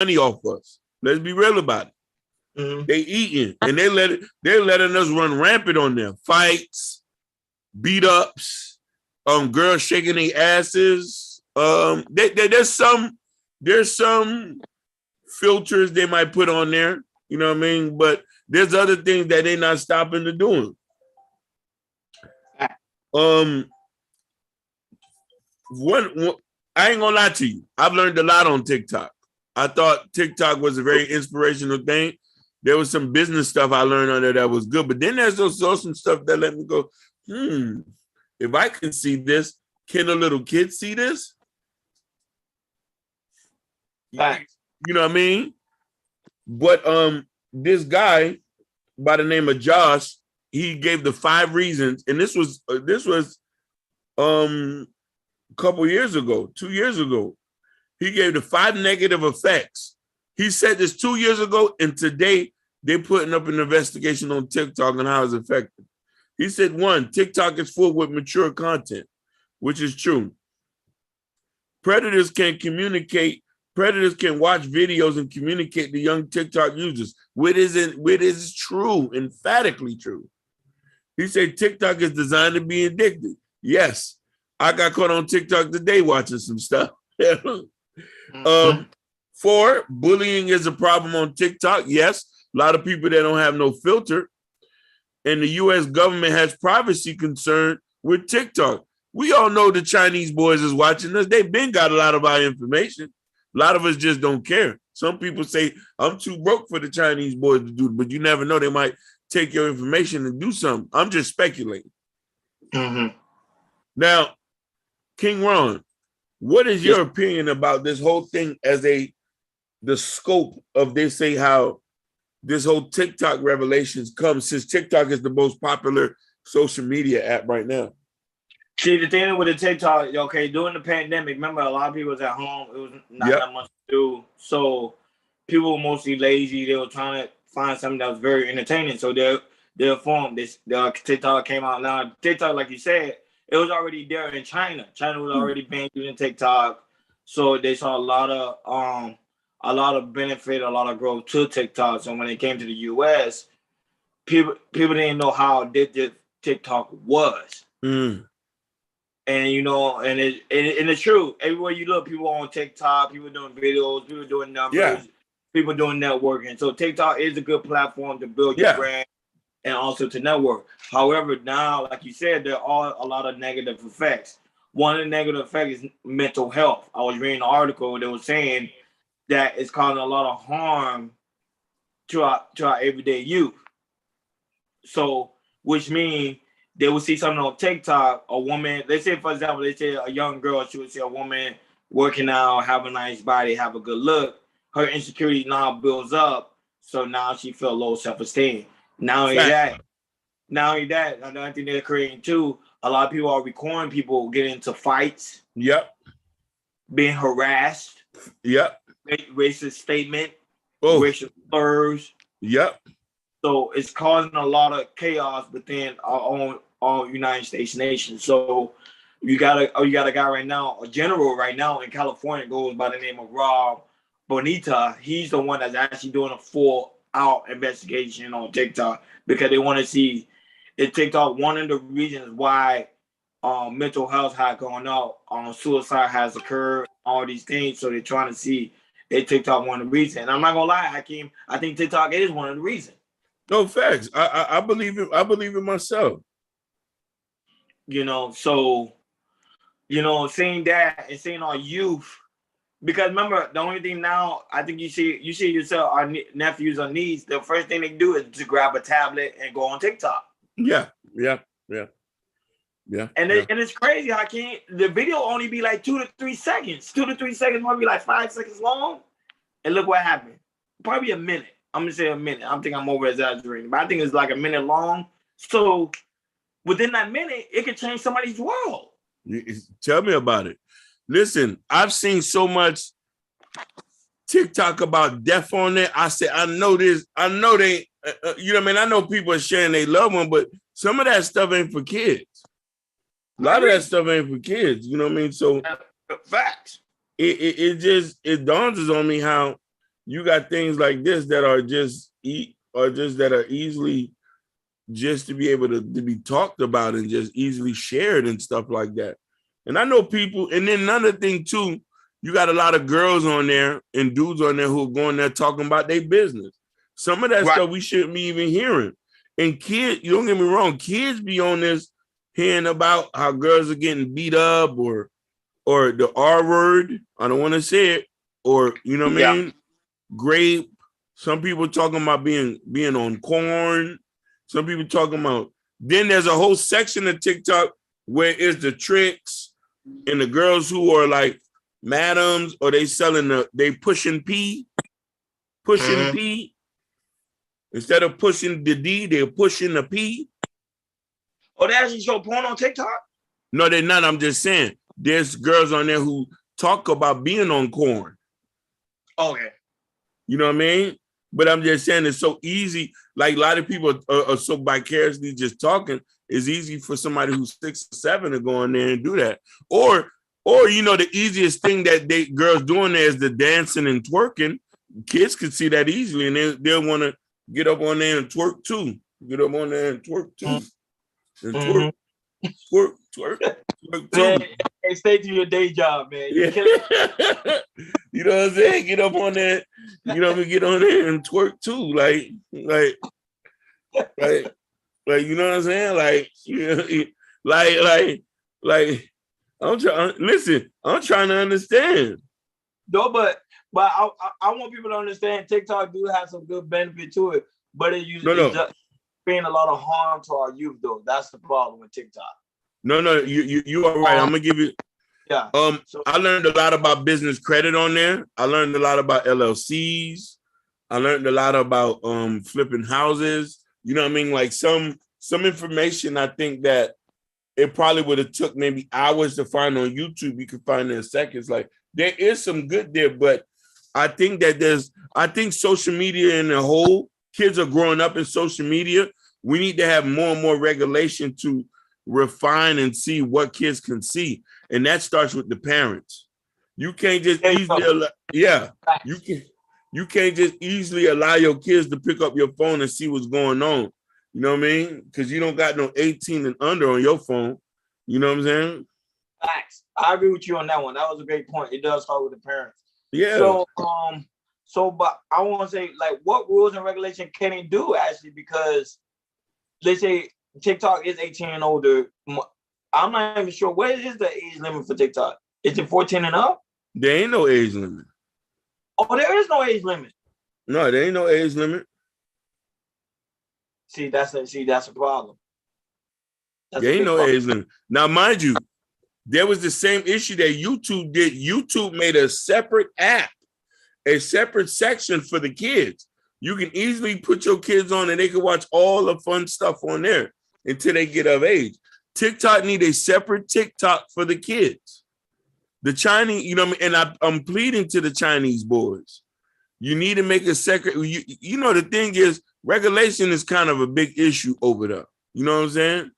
money off us. Let's be real about it. Mm-hmm. They eating and they're letting us run rampant on them. Fights, beat ups, girls shaking their asses. There's some filters they might put on there, you know what I mean? But there's other things that they're not stopping to doing. One, I ain't gonna lie to you. I've learned a lot on TikTok. I thought TikTok was a very inspirational thing. There was some business stuff I learned on there that was good, but then there's also some stuff that let me go, if I can see this, can a little kid see this? Right. You know what I mean? But this guy by the name of Josh, he gave the 5 reasons, and this was a couple years ago, 2 years ago. He gave the 5 negative effects. He said this 2 years ago, and today they're putting up an investigation on TikTok and how it's affected. He said, 1, TikTok is full with mature content, which is true. Predators can watch videos and communicate to young TikTok users, which is true, emphatically true. He said TikTok is designed to be addictive. Yes, I got caught on TikTok today watching some stuff. 4, bullying is a problem on TikTok. Yes, a lot of people that don't have no filter. And the U.S. government has privacy concern with TikTok. We all know the Chinese boys is watching us. They've been got a lot of our information. A lot of us just don't care. Some people say, I'm too broke for the Chinese boys to do it, but you never know. They might take your information and do something. I'm just speculating. Mm-hmm. Now, King Ron, what is your opinion about this whole thing as the scope of how this whole TikTok revelations come, since TikTok is the most popular social media app right now? See, the thing with the TikTok, okay, during the pandemic, remember a lot of people was at home. It was not that much to do. So people were mostly lazy. They were trying to find something that was very entertaining. So they'll form this. The TikTok came out. Now, TikTok, like you said, it was already there in China. China was already banned using TikTok. So they saw a lot of benefit, a lot of growth to TikTok. So when it came to the US, people didn't know how addictive TikTok was. And it's true. Everywhere you look, people on TikTok, people doing videos, people doing numbers, people doing networking. So TikTok is a good platform to build your brand and also to network. However, now, like you said, there are a lot of negative effects. One of the negative effects is mental health. I was reading an article that was saying that it's causing a lot of harm to our everyday youth. So, which means they will see something on TikTok, a woman, let's say, for example, they say a young girl, she would see a woman working out, have a nice body, have a good look. Her insecurity now builds up, so now she feels low self-esteem. Not only that, another thing they're creating too, a lot of people are recording people getting into fights. Yep. Being harassed. Yep. Racist statement. Racial slurs. Yep. So it's causing a lot of chaos within our own United States nation. So you got a guy right now, a general right now in California, goes by the name of Rob Bonita. He's the one that's actually doing a full-out investigation on TikTok because they want to see if TikTok, one of the reasons why mental health has gone up, suicide has occurred, all these things. So they're trying to see if TikTok one of the reasons. And I'm not gonna lie, Hakeem, I think TikTok is one of the reasons. No, facts. I believe it. I believe it myself. So seeing that and seeing our youth, because remember, the only thing now, I think you see yourself, our nephews or nieces, the first thing they do is to grab a tablet and go on TikTok. Yeah. And it's crazy, Hakeem. The video only be like 2 to 3 seconds. 2 to 3 seconds might be like 5 seconds long. And look what happened. Probably a minute. I'm gonna say a minute. I think I'm over exaggerating, but I think it's like a minute long. So within that minute, it could change somebody's world. Tell me about it. Listen, I've seen so much TikTok about death on it. I said, I know this. I know they. You know what I mean? I know people are sharing their loved one, but some of that stuff ain't for kids. A lot of that stuff ain't for kids. You know what I mean? So facts. It dawns on me how you got things like this that are just that are easily just to be able to be talked about and just easily shared and stuff like that. And I know people, and then another thing too, you got a lot of girls on there and dudes on there who are going there talking about their business. Some of that stuff we shouldn't be even hearing. And kids, you don't get me wrong, kids be on this hearing about how girls are getting beat up or the R word. I don't want to say it, or you know what I mean? Grape. Some people talking about being on corn. Some people talking about. Then there's a whole section of TikTok where it's the tricks and the girls who are like madams, or they pushing P. Instead of pushing the D, they're pushing the P. Oh, they actually show porn on TikTok? No, they're not. I'm just saying there's girls on there who talk about being on corn. Okay. You know what I mean? But I'm just saying it's so easy. Like a lot of people are so vicariously just talking. It's easy for somebody who's 6 or 7 to go in there and do that. Or you know, the easiest thing that girls doing there is the dancing and twerking. Kids can see that easily, and they'll want to get up on there and twerk too. Get up on there and twerk too. And twerk too. Hey, stay to your day job, man. Yeah. You know what I'm saying? Get up on that. You know what I mean? Get on there and twerk too. Like, you know what I'm saying? Like, I'm trying to understand. No, but I want people to understand TikTok do have some good benefit to it, but it's just being a lot of harm to our youth, though. That's the problem with TikTok. No, you are right. I'm gonna give you. Yeah. I learned a lot about business credit on there. I learned a lot about LLCs. I learned a lot about flipping houses. You know what I mean? Like some information I think that it probably would have took maybe hours to find on YouTube. You could find in seconds. Like there is some good there, but I think social media in the whole, kids are growing up in social media. We need to have more and more regulation to refine and see what kids can see. And that starts with the parents. You can't just you can't just easily allow your kids to pick up your phone and see what's going on. You know what I mean? Because you don't got no 18 and under on your phone. You know what I'm saying? Facts. I agree with you on that one. That was a great point. It does start with the parents. Yeah. But I want to say, like, what rules and regulation can it do actually? Because let's say TikTok is 18 and older. I'm not even sure. What is the age limit for TikTok? Is it 14 and up? There ain't no age limit. Oh, there is no age limit. No, there ain't no age limit. See, that's a problem. There ain't no age limit. Now, mind you, there was the same issue that YouTube did. YouTube made a separate app, a separate section for the kids. You can easily put your kids on and they can watch all the fun stuff on there until they get of age. TikTok need a separate TikTok for the kids. The Chinese, you know what I mean? And I'm pleading to the Chinese boys. You need to make a second. You know, the thing is, regulation is kind of a big issue over there. You know what I'm saying?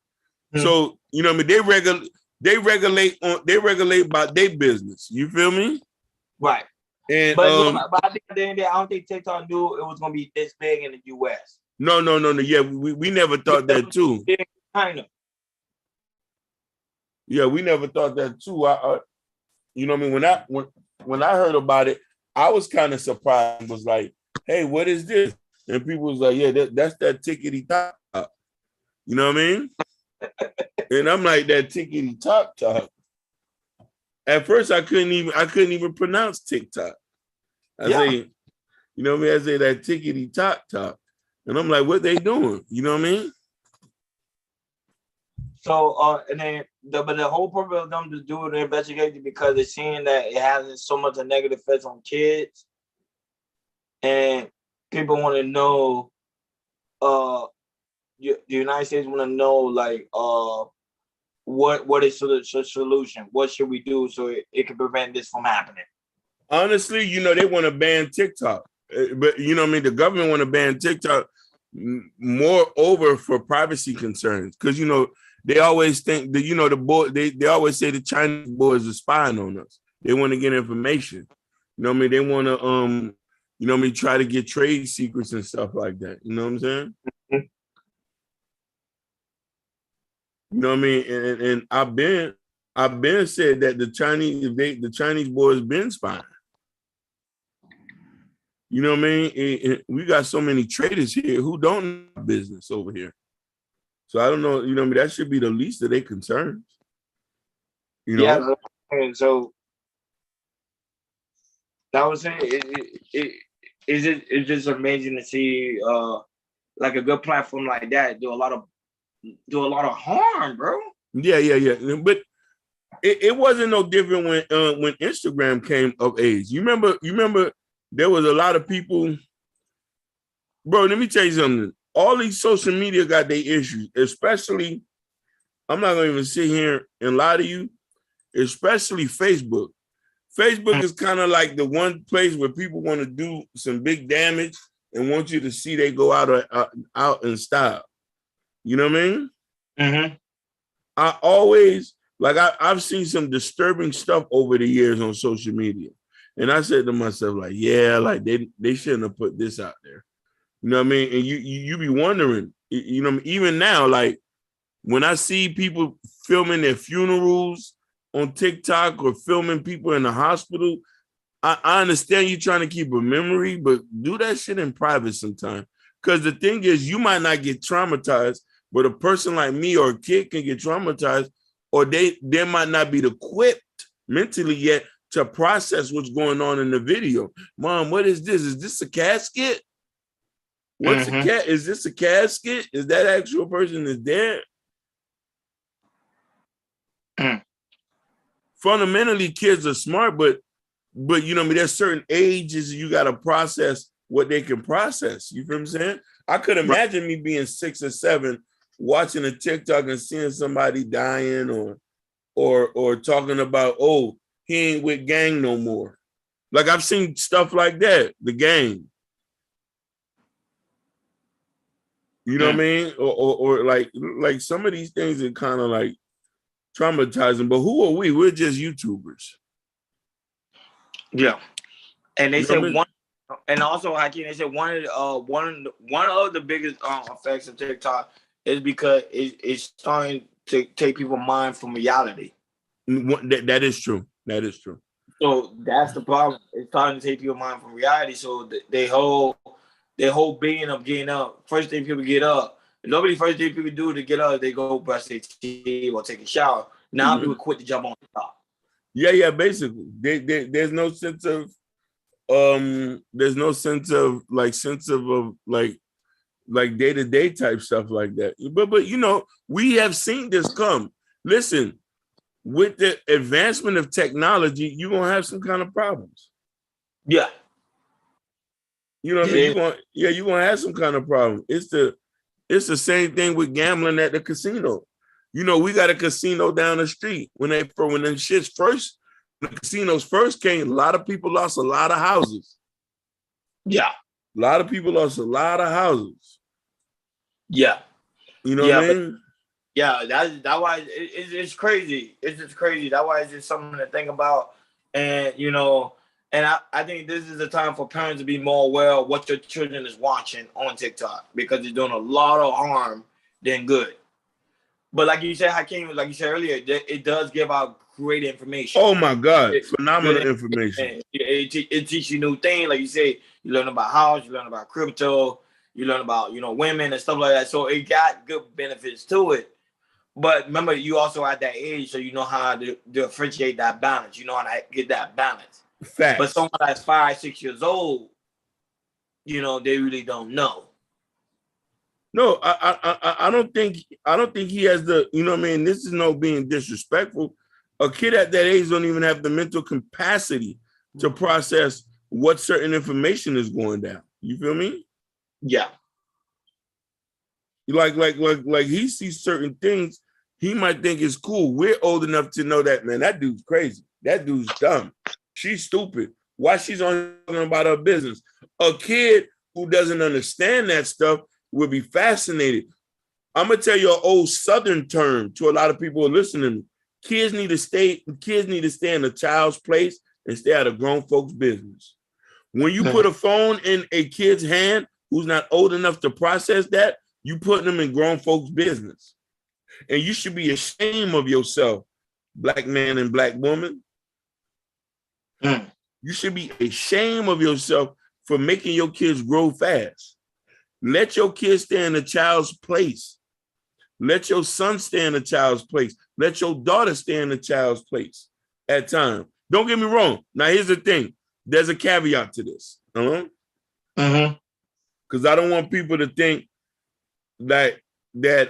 Mm-hmm. So, you know what I mean? They regulate about their business. You feel me? Right. And but I think at the end of the day, I don't think TikTok knew it was gonna be this big in the US. No. Yeah, we never thought that too. Kind of. Yeah, we never thought that too. You know what I mean? When I heard about it, I was kind of surprised. Was like, hey, what is this? And people was like, yeah, that's that tickety top. You know what I mean? And I'm like, that tickety top. At first, I couldn't even pronounce TikTok. I say, you know what I mean? I say that tickety top. And I'm like, what they doing? You know what I mean? So, and then, but the whole purpose of them to do the investigation because they're seeing that it has so much a negative effect on kids, and people want to know. The United States want to know, like, what is the solution? What should we do so it can prevent this from happening? Honestly, you know, they want to ban TikTok, but you know what I mean. The government want to ban TikTok moreover for privacy concerns because you know. They always think that, you know, they always say the Chinese boys are spying on us. They want to get information. You know what I mean? you know what I mean, try to get trade secrets and stuff like that. You know what I'm saying? Mm-hmm. You know what I mean? And I've been said that the Chinese boys been spying. You know what I mean? We got so many traders here who don't have business over here. So I don't know, you know what I mean? That should be the least of their concerns. You know? Yeah, and so that was saying it's just amazing to see like a good platform like that do a lot of harm, bro. Yeah. But it wasn't no different when Instagram came of age. You remember there was a lot of people, bro. Let me tell you something. All these social media got their issues, especially. I'm not gonna even sit here and lie to you, especially Facebook. Facebook is kind of like the one place where people want to do some big damage and want you to see they go out in style. You know what I mean? Mm-hmm. I always I've seen some disturbing stuff over the years on social media. And I said to myself, like, yeah, like they shouldn't have put this out there. You know what I mean? And you be wondering, you know, even now, like when I see people filming their funerals on TikTok or filming people in the hospital, I understand you trying to keep a memory, but do that shit in private sometime. Because the thing is, you might not get traumatized, but a person like me or a kid can get traumatized, or they might not be equipped mentally yet to process what's going on in the video. Mom, what is this? Is this a casket? What's a cat? Is this a casket? Is that actual person is dead? Fundamentally, kids are smart, but you know, I mean, there's certain ages you got to process what they can process. You feel what I'm saying? I could imagine me being 6 or 7, watching a TikTok and seeing somebody dying or talking about, oh, he ain't with gang no more. Like I've seen stuff like that, the gang. You know what I mean? Or like some of these things are kind of like traumatizing, but who are we? We're just YouTubers. Yeah. And they You know said what I mean? one, and also Hakeem, they said one of the biggest effects of TikTok is because it's starting to take people's mind from reality. That is true. That is true. So that's the problem. It's starting to take people's mind from reality. So their whole being of getting up. First thing people get up. Nobody first thing people do to get up, they go brush their teeth or take a shower. Now people quit to jump on TikTok. Yeah. Basically, there's no sense of like day-to-day type stuff like that. But you know, we have seen this come. Listen, with the advancement of technology, you're gonna have some kind of problems. Yeah. You know what I mean? You're gonna have some kind of problem. It's the same thing with gambling at the casino. You know, we got a casino down the street. When the casinos first came, a lot of people lost a lot of houses. Yeah. A lot of people lost a lot of houses. Yeah. You know what I mean? Yeah, that why it's crazy. It's just crazy. That why it's just something to think about. And you know, and I think this is the time for parents to be more aware of what your children is watching on TikTok, because it's doing a lot of harm than good. But like you said, Hakeem, like you said earlier, it does give out great information. Oh my God, phenomenal information. It teaches you new things. Like you say, you learn about house, you learn about crypto, you learn about, you know, women and stuff like that. So it got good benefits to it. But remember, you also at that age, so you know how to differentiate that balance. You know how to get that balance. Facts. But someone that's 5, 6 years old, you know, they really don't know. No, I don't think he has the, you know what I mean? This is no being disrespectful. A kid at that age don't even have the mental capacity to process what certain information is going down. You feel me? Yeah. Like he sees certain things he might think is cool. We're old enough to know that, man, that dude's crazy. That dude's dumb. She's stupid. Why she's on talking about her business? A kid who doesn't understand that stuff will be fascinated. I'm gonna tell you an old Southern term to a lot of people who are listening. Kids need to stay in a child's place and stay out of grown folks' business. When you put a phone in a kid's hand who's not old enough to process that, you put them in grown folks' business. And you should be ashamed of yourself, black man and black woman. You should be ashamed of yourself for making your kids grow fast. Let your kids stay in a child's place. Let your son stay in a child's place. Let your daughter stay in a child's place at times. Don't get me wrong. Now, here's the thing. There's a caveat to this. Because I don't want people to think that there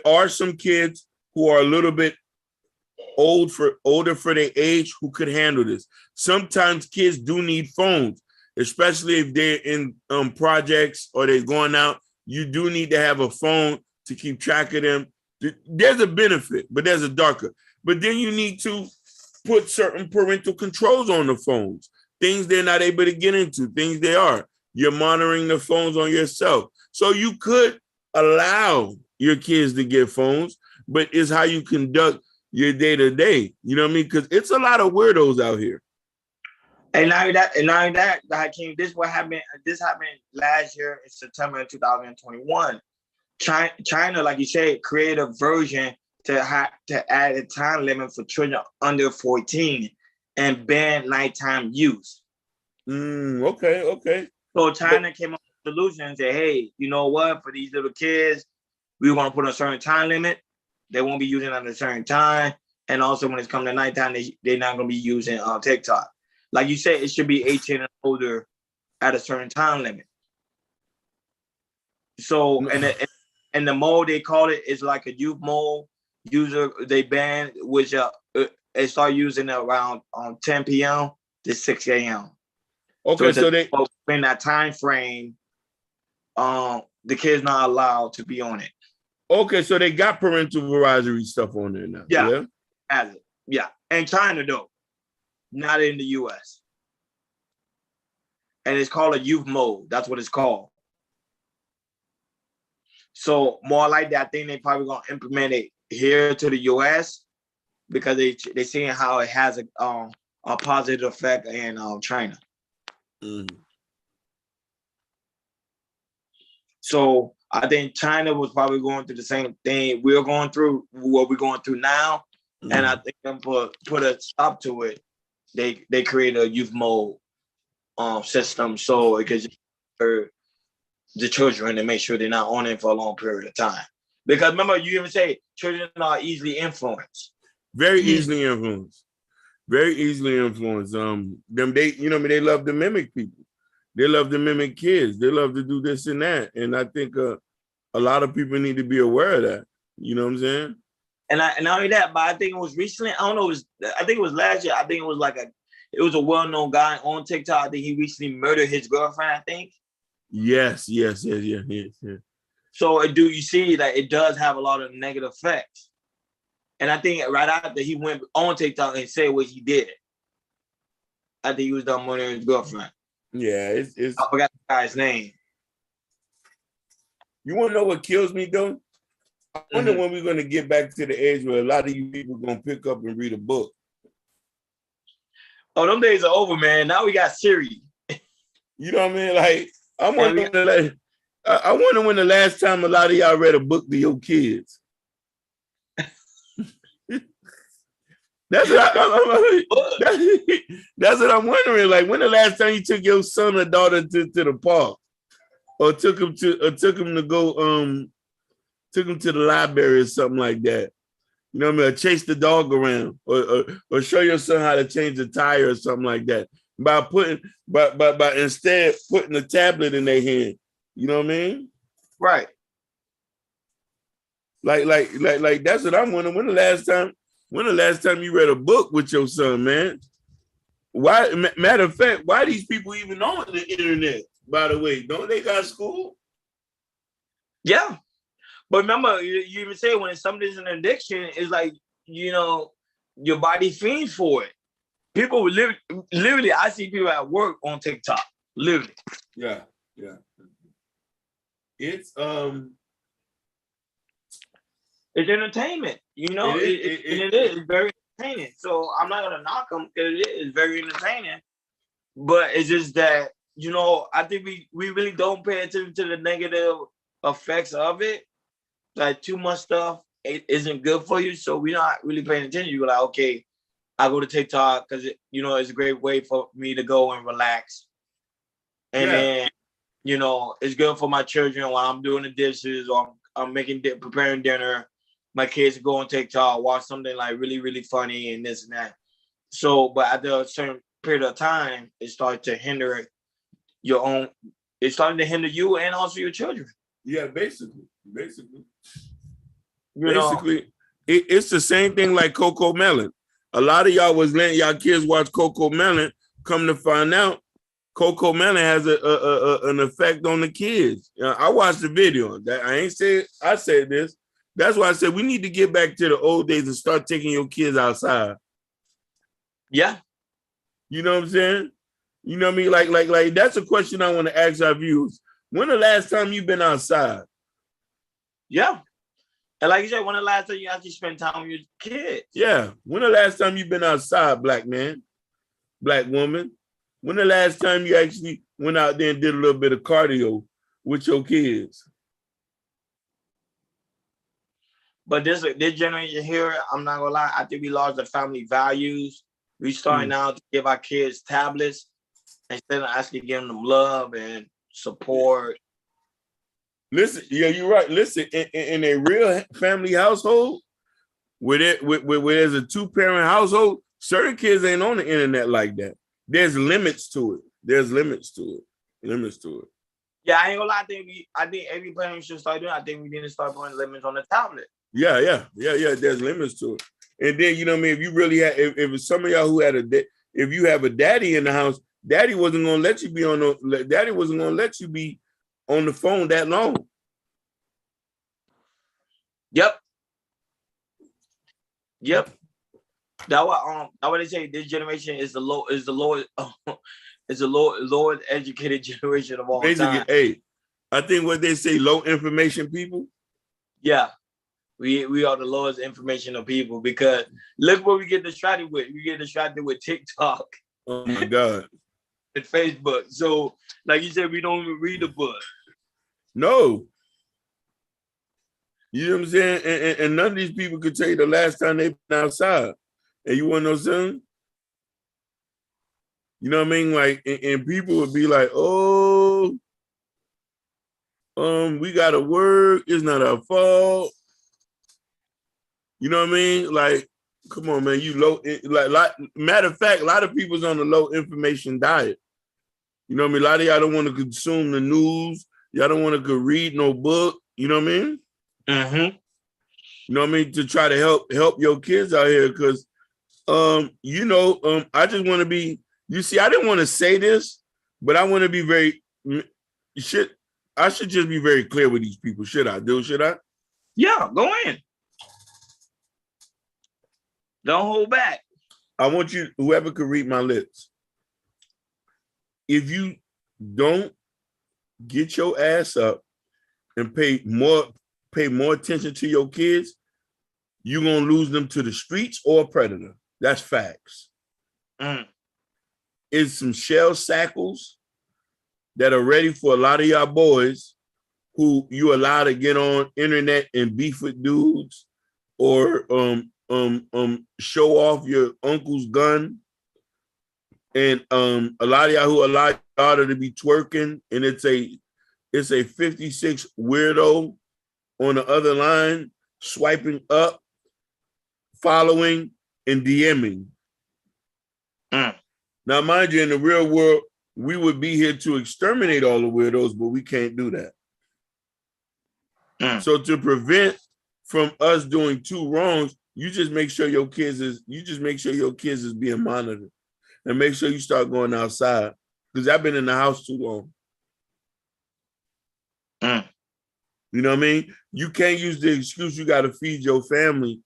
are some kids who are a little bit older for their age who could handle this. Sometimes kids do need phones, especially if they're in projects or they're going out. You do need to have a phone to keep track of them. There's a benefit, but there's a darker. But then you need to put certain parental controls on the phones, things they're not able to get into, things they are. You're monitoring the phones on yourself. So you could allow your kids to get phones, but it's how you conduct your day-to-day. You know what I mean? Because it's a lot of weirdos out here. And now that Hakeem, this happened last year in September 2021. China, like you said, created a version to add a time limit for children under 14 and ban nighttime use. Okay. So China came up with a solution and said, hey, you know what? For these little kids, we want to put a certain time limit. They won't be using at a certain time. And also when it's come to nighttime, they're not going to be using TikTok. Like you said, it should be 18 and older at a certain time limit. So, and the mode they call it is like a youth mode. User they ban, which they start using it around 10 p.m. to 6 a.m. Okay, so they in that time frame, the kid's not allowed to be on it. Okay, so they got parental advisory stuff on there now. Yeah. Has it. Yeah. And China though, not in the US. And it's called a youth mode. That's what it's called. So more like that, I think they probably gonna implement it here to the US because they seeing how it has a positive effect in China. So I think China was probably going through the same thing we're going through, what we're going through now. And I think them put a stop to it. They created a youth mode system so it could hurt the children and make sure they're not on it for a long period of time. Because remember, you even say children are easily influenced. Very easily influenced. Very easily influenced. They love to mimic people. They love to mimic kids. They love to do this and that. And I think a lot of people need to be aware of that. You know what I'm saying? And not only that, but I think it was recently. I don't know. I think it was last year. I think it was a well-known guy on TikTok. I think he recently murdered his girlfriend. I think. Yes. So do you see that it does have a lot of negative effects? And I think right after he went on TikTok and said what he did, I think he was done murdering his girlfriend. Yeah, it's I forgot the guy's name. You want to know what kills me though? I wonder when we're going to get back to the age where a lot of you people are going to pick up and read a book. Oh, them days are over, man. Now we got Siri. You know what I mean? Like, I wonder when the last time a lot of y'all read a book to your kids. That's what I'm wondering. Like, when the last time you took your son or daughter to the park, or took him to the library or something like that? You know what I mean? Or chase the dog around, or show your son how to change the tire or something like that. By instead putting a tablet in their hand. You know what I mean? Right. Like that's what I'm wondering. When the last time you read a book with your son, man? Why? Matter of fact, why these people even on the internet? By the way, don't they got school? Yeah, but remember, you even say when somebody's an addiction, it's like your body feeds for it. People literally, I see people at work on TikTok, literally. Yeah. It's entertainment, it is very entertaining. So I'm not gonna knock them because it is very entertaining. But it's just that, I think we really don't pay attention to the negative effects of it. Like too much stuff isn't good for you. So we're not really paying attention. You're like, okay, I go to TikTok because it's a great way for me to go and relax. And then, it's good for my children while I'm doing the dishes or I'm preparing dinner. My kids go on TikTok, watch something like really, really funny and this and that. So, but at a certain period of time, it started to hinder it's starting to hinder you and also your children. Yeah, basically. It's the same thing like Coco Melon. A lot of y'all was letting y'all kids watch Coco Melon. Come to find out, Coco Melon has an effect on the kids. I watched the video. That I said this. That's why I said we need to get back to the old days and start taking your kids outside. Yeah. You know what I'm saying? You know what I mean? Like that's a question I want to ask our viewers. When the last time you've been outside? Yeah. And like you said, when the last time you actually spent time with your kids? Yeah. When the last time you've been outside, black man, black woman? When the last time you actually went out there and did a little bit of cardio with your kids? But this generation here, I'm not gonna lie, I think we lost the family values. We starting now to give our kids tablets instead of actually giving them love and support. Listen, yeah, you're right. Listen, in a real family household, where there's a 2-parent household, certain kids ain't on the internet like that. There's limits to it. Yeah, I ain't gonna lie. I think every parent should start doing. I think we need to start putting limits on the tablet. Yeah. There's limits to it. And then, you know what I mean? If you really have, if some of y'all who had if you have a daddy in the house, daddy wasn't gonna let you be on the phone that long. Yep. That's why they say this generation is the lowest educated generation of all time. Hey, I think what they say, low information people. Yeah. We are the lowest information of people because look what we get distracted with. We get distracted with TikTok. Oh my God. And Facebook. So, like you said, we don't even read the book. No. You know what I'm saying? And none of these people could tell you the last time they've been outside. And you want to know something? You know what I mean? Like, and people would be like, oh, we gotta work. It's not our fault. You know what I mean? Like, come on, man. You low, like matter of fact, a lot of people's on the low information diet. You know what I mean? A lot of y'all don't want to consume the news. Y'all don't want to read no book. You know what I mean? Mm-hmm. You know what I mean? To try to help your kids out here, because I just want to be. You see, I didn't want to say this, but I want to be very. I should just be very clear with these people. Should I? Yeah, go in. Don't hold back. I want you, whoever could read my lips. If you don't get your ass up and pay more attention to your kids, you're gonna lose them to the streets or a predator. That's facts. It's some shell sackles that are ready for a lot of y'all boys who you allow to get on internet and beef with dudes or show off your uncle's gun. And a lot of y'all who allow your daughter to be twerking, and it's a 56 weirdo on the other line, swiping up, following, and DMing. Now, mind you, in the real world, we would be here to exterminate all the weirdos, but we can't do that. So to prevent from us doing two wrongs, you just make sure your kids is being monitored, and make sure you start going outside, because I've been in the house too long. You know what I mean? You can't use the excuse you got to feed your family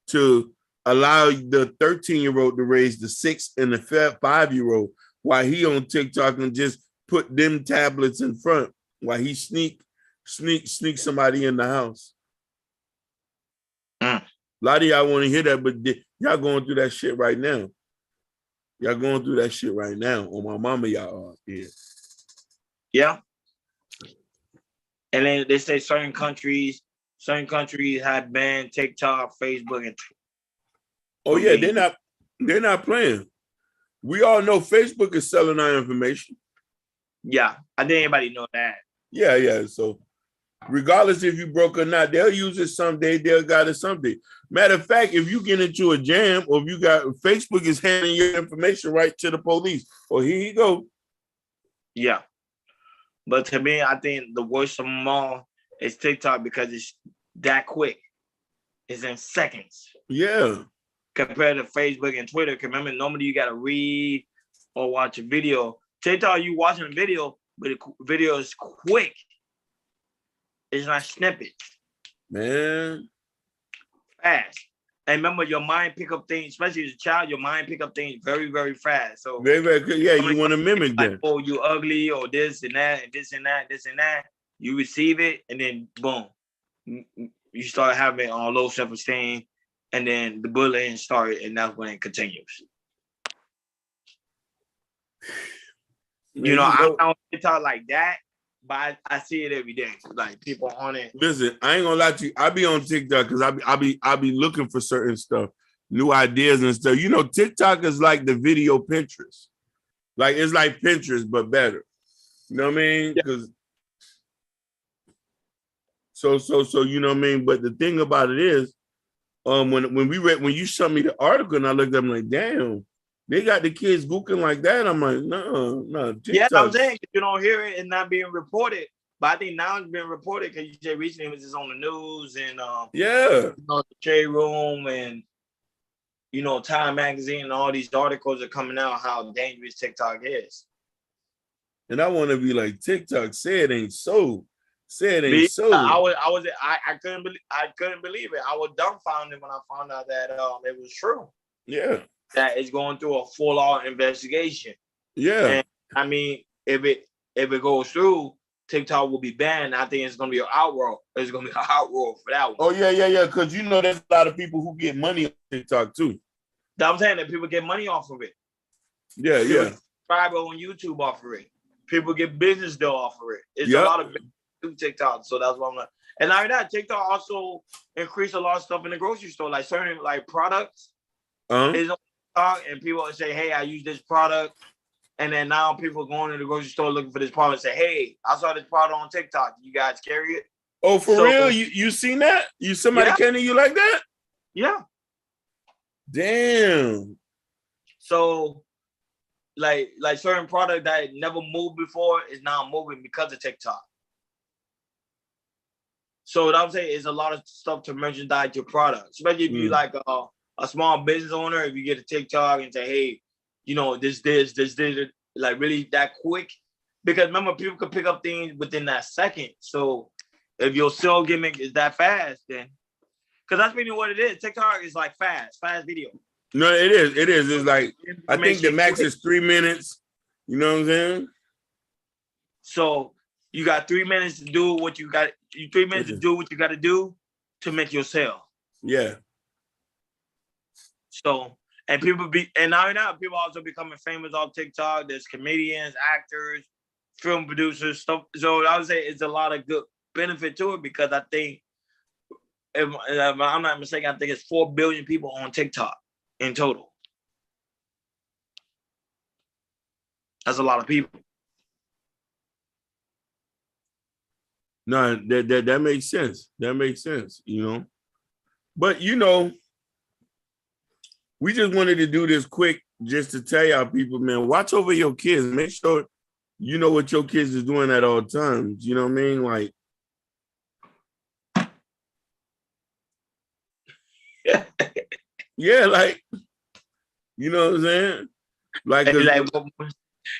to allow the 13-year-old to raise the 6 and the 5-year-old while he on TikTok and just put them tablets in front while he sneak somebody in the house. A lot of y'all want to hear that, but y'all going through that shit right now. Y'all going through that shit right now. On my mama, y'all are. Yeah. Yeah. And then they say certain countries have banned TikTok, Facebook, and Oh yeah, they're not playing. We all know Facebook is selling our information. Yeah, I think anybody know that. Yeah. So regardless if you broke or not, they'll use it someday. They'll got it someday. Matter of fact, if you get into a jam or if you got Facebook is handing your information right to the police. Or here you go. Yeah. But to me, I think the worst of them all is TikTok because it's that quick. It's in seconds. Yeah. Compared to Facebook and Twitter. Because remember, normally you got to read or watch a video. TikTok, you watching a video, but the video is quick. It's not snippets. Man. Fast. And remember, your mind pick up things, especially as a child, your mind pick up things very, very fast. So very, very good. Yeah, you want to mimic like, that. oh, you ugly or this and that and this and that, this and that. You receive it and then boom. You start having low self-esteem and then the bullying started and that's when it continues. Man, I'm not on TikTok like that, but I see it every day. Like people on it. Listen, I ain't gonna lie to you. I be on TikTok because I be looking for certain stuff, new ideas and stuff. You know, TikTok is like the video Pinterest. Like it's like Pinterest, but better. You know what I mean? Because so you know what I mean. But the thing about it is, when you sent me the article and I looked up, I'm like, damn. They got the kids gooking like that. I'm like, no. Yeah, I'm saying you don't hear it and not being reported. But I think now it's been reported because you said recently it was just on the news and the Shade Room and Time Magazine and all these articles are coming out how dangerous TikTok is. And I want to be like TikTok. Say it ain't so. Say it ain't so. I couldn't believe it. I was dumbfounded when I found out that it was true. Yeah. That is going through a full-on investigation. Yeah. And I mean, if it goes through, TikTok will be banned. I think it's gonna be an outroar. It's gonna be an outroar for that one. Oh yeah. Because there's a lot of people who get money on TikTok too. I'm saying that people get money off of it. Yeah, people subscribe on YouTube off of it. People get business deal off of it. It's a lot of business TikTok. So that's what I'm like. And not that TikTok also increased a lot of stuff in the grocery store, like certain products. Is on TikTok, and people say, "Hey, I use this product," and then now people going to the grocery store looking for this product and say, "Hey, I saw this product on TikTok. You guys carry it?" Oh, for real? You seen that? Somebody came to you like that? Yeah. Damn. So, like certain product that never moved before is now moving because of TikTok. So what I'm saying is a lot of stuff to merchandise your product, especially if you like a small business owner. If you get a TikTok and say, hey, this, like really that quick, because remember people can pick up things within that second. So if your sell gimmick is that fast, then because that's really what it is. TikTok is like fast video. No, it is. It's like I think the max is 3 minutes. You know what I'm saying? So you got 3 minutes to do what you got. 3 minutes to do what you got to do to make your sale. Yeah. So and now people also becoming famous on TikTok. There's comedians, actors, film producers, stuff. So I would say it's a lot of good benefit to it because I think, if I'm not mistaken, I think it's 4 billion people on TikTok in total. That's a lot of people. No, that makes sense. That makes sense, But we just wanted to do this quick just to tell y'all people, man, watch over your kids. Make sure you know what your kids is doing at all times. You know what I mean? Like, yeah, like, you know what I'm saying? Like, it's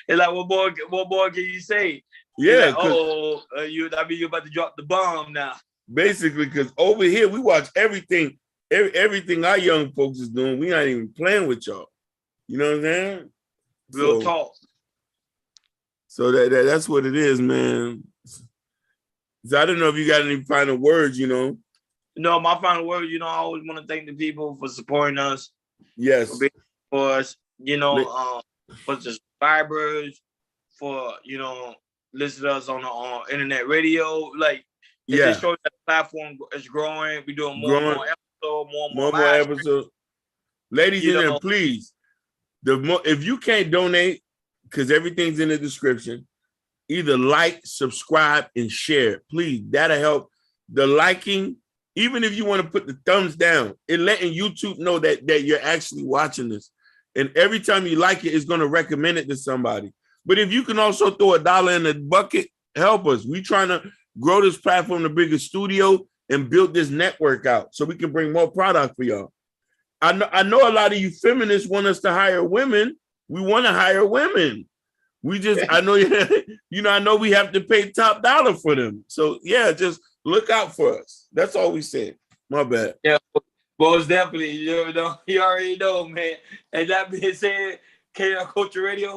like what more can you say? Yeah. Like, you about to drop the bomb now. Basically, because over here we watch everything. Everything our young folks is doing, we not even playing with y'all. You know what I'm saying? Real talk. So that's what it is, man. So I don't know if you got any final words, No, my final word, I always want to thank the people for supporting us. Yes. For us, for the subscribers, for listeners on the internet radio. Like, it just shows that the platform is growing. We're doing more and more episodes, more and more episodes. Ladies and gentlemen, please, if you can't donate, because everything's in the description, either like, subscribe, and share. Please, that'll help. The liking, even if you want to put the thumbs down, it letting YouTube know that you're actually watching this. And every time you like it, it's going to recommend it to somebody. But if you can also throw $1 in the bucket, help us. We're trying to grow this platform to bigger studio and build this network out so we can bring more product for y'all. I know a lot of you feminists want us to hire women. We want to hire women. I know we have to pay top dollar for them. So yeah, just look out for us. That's all we said. My bad. Yeah, most definitely. You already know, man. And that being said, K-Culture Radio.